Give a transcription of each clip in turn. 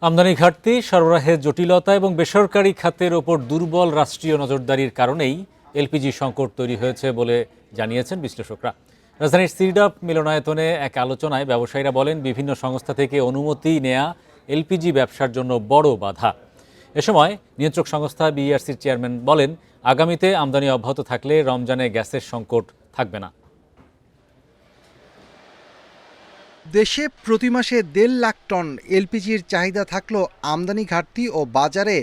আমদানি ঘাটতি, সরবরাহের জটিলতা এবং বেসরকারি খাতের ওপর দুর্বল রাষ্ট্রীয় নজরদারির কারণেই এলপিজি সংকট তৈরি হয়েছে বলে জানিয়েছেন বিশ্লেষকরা। রাজধানীর সিরডাপ মিলনায়তনে এক আলোচনায় ব্যবসায়ীরা বলেন, বিভিন্ন সংস্থা থেকে অনুমতি নেয়া এলপিজি ব্যবসার জন্য বড় বাধা। এ সময় নিয়ন্ত্রক সংস্থা বিইআরসির চেয়ারম্যান বলেন, আগামীতে আমদানি অব্যাহত থাকলে রমজানে গ্যাসের সংকট থাকবে না। দেশে প্রতি মাসে 1.5 লাখ টন এলপিজির চাহিদা থাকলেও আমদানি ঘাটতি ও বাজারে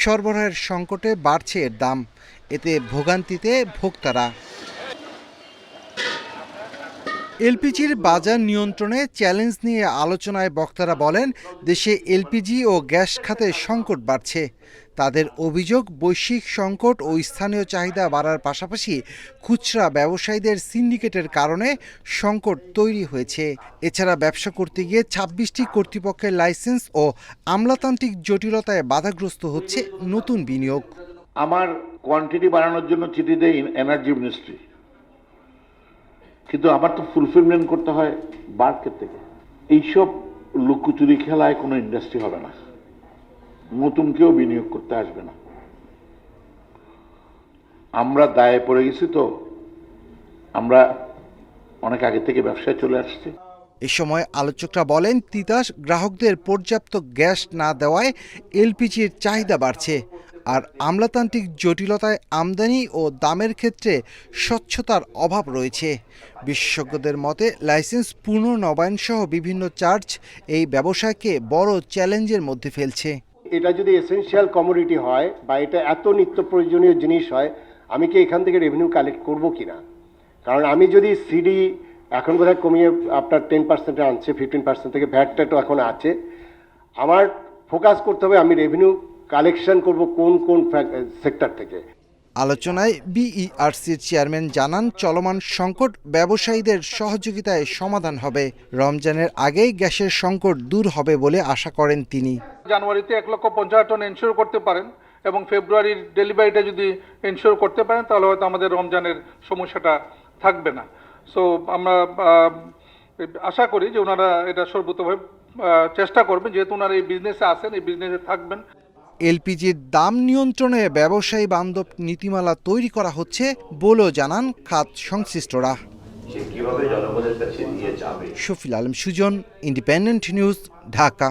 সরবরাহের সংকটে বাড়ছে এর দাম। এতে ভোগান্তিতে ভোক্তারা। এলপিজির বাজার নিয়ন্ত্রণে চ্যালেঞ্জ নিয়ে আলোচনায় বক্তারা বলেন, দেশে এলপিজি ও গ্যাস খাতে সংকট বাড়ছে। তাদের অভিযোগ, বৈশ্বিক সংকট ও স্থানীয় চাহিদা বাড়ার পাশাপাশি খুচরা ব্যবসায়ীদের সিন্ডিকেটের কারণে সংকট তৈরি হয়েছে। এছাড়া ব্যবসা করতে গিয়ে 26টি কর্তৃপক্ষের লাইসেন্স ও আমলাতান্ত্রিক জটিলতায় বাধাগ্রস্ত হচ্ছে নতুন বিনিয়োগ। আমার কোয়ান্টিটি বাড়ানোর জন্য চিঠি দেয় এনার্জি মিনিস্ট্রি, কিন্তু আমার তো ফুলফিলমেন্ট করতে হয় মার্কেট থেকে। এইসব লুকোচুরি খেলায় কোনো ইন্ডাস্ট্রি হবে না, নতুন কেউ বিনিয়োগ করতে আসবে না। আমরা দায়ে পড়ে গেছি, তো আমরা অনেক আগে থেকে ব্যবসায় চলে আসছি। এ সময় আলোচকরা বলেন, তিতাস গ্রাহকদের পর্যাপ্ত গ্যাস না দেওয়ায় এলপিজির চাহিদা বাড়ছে, আর আমলাতান্ত্রিক জটিলতায় আমদানি ও দামের ক্ষেত্রে স্বচ্ছতার অভাব রয়েছে। বিশেষজ্ঞদের মতে, লাইসেন্স পুনর্নবায়ন সহ বিভিন্ন চার্জ এই ব্যবসায়কে বড় চ্যালেঞ্জের মধ্যে ফেলছে। এটা যদি এসেনশিয়াল কমোডিটি হয় বা এটা এত নিত্য প্রয়োজনীয় জিনিস হয়, আমি কি এখান থেকে রেভিনিউ কালেক্ট করব কিনা? কারণ আমি যদি সিডি এখন বোধহয় কমিয়ে আপনার 10% আনছে, 15% থেকে ভ্যাটটা তো এখন আছে। আমার ফোকাস করতে হবে আমি রেভিনিউ কালেকশন করব কোন কোন সেক্টর থেকে। আলোচনায় বিইআরসির চেয়ারম্যান জানান, চলমান সংকট ব্যবসায়ীদের সহযোগিতায় সমাধান হবে। রমজানের আগেই গ্যাসের সংকট দূর হবে বলে আশা করেন তিনি। জানুয়ারিতে 1,50,000 টন এনশিওর করতে পারেন এবং ফেব্রুয়ারির ডেলিভারিটা যদি এনশিওর করতে পারেন, তাহলে হয়তো আমাদের রমজানের সমস্যাটা থাকবে না। সো আমরা আশা করি যে ওনারা এটা সর্বোত্তমভাবে চেষ্টা করবেন, যেহেতু ওনারা এই বিজনেসে আছেন, এই বিজনেসে থাকবেন। এলপিজির দাম নিয়ন্ত্রণে ব্যবসায়ী বান্ধব নীতিমালা তৈরি করা হচ্ছে বলেও জানান খাত সংশ্লিষ্টরা। কিভাবে জনগণের কাছে নিয়ে যাবে। Shafil Alam Sujon, independent news, Dhaka.